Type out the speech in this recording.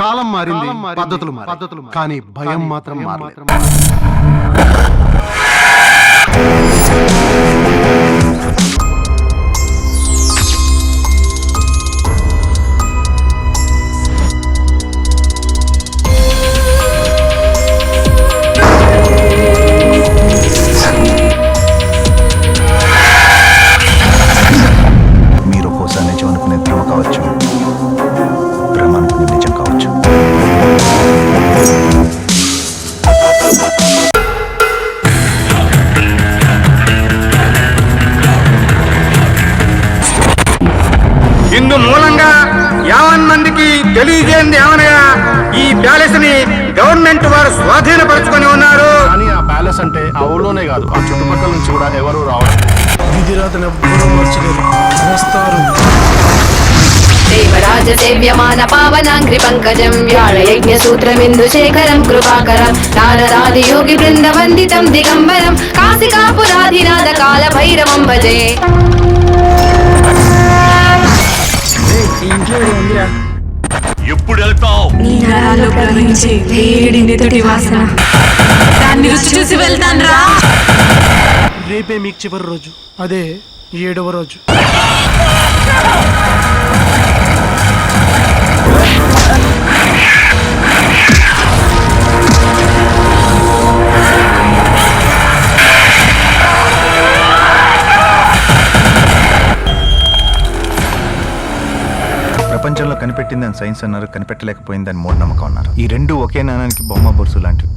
కాలం మారింది, పద్ధతులు కానీ భయం మాత్రం మారలేదు. మీరు ఒక్కోసారి నిజం అనుకునే భ్రమ కావచ్చు, భ్రమ అనుకునే నిజం కావచ్చు. ఇందు మూలంగా యావన్ మందికి తెలియజేయండి ఏమనగా ఈ ప్యాలెస్ ని గవర్నమెంట్ వారు స్వాధీనపరుచుకొని ఉన్నారు. కానీ ఆ ప్యాలెస్ అంటే ఆ ఊళ్ళోనే కాదు, ఆ చుట్టుపక్కల నుంచి కూడా ఎవరు రావడం. విధిరాతను ఎవ్వరూ మార్చలేరు, వస్తారు. దేవరాజ సేవ్యమాన పావనాంగ్రి పంకజం వ్యాళ యజ్ఞ సూత్రమిందు శేఖరం కృపాకరం నారదాది యోగి బృంద వందితం దిగంబరం కాశికాపురాధినాథ కాల భైరవం భజే. ఎప్పుడు వెళ్తావు? నీ నరాల్లో ప్రవహించే వేడి నెదుటి వాసన, దాన్ని రుచి చూసి వెళ్తాను రా. రేపే మీకు చివరి రోజు, అదే 7వ రోజు. ప్రపంచంలో కనిపెట్టిందని సైన్స్ అన్నారు, కనిపెట్టలేకపోయిందని మూఢనమ్మకం అన్నారు. ఈ రెండు ఒకే నాణానికి బొమ్మ బొరుసు లాంటివి.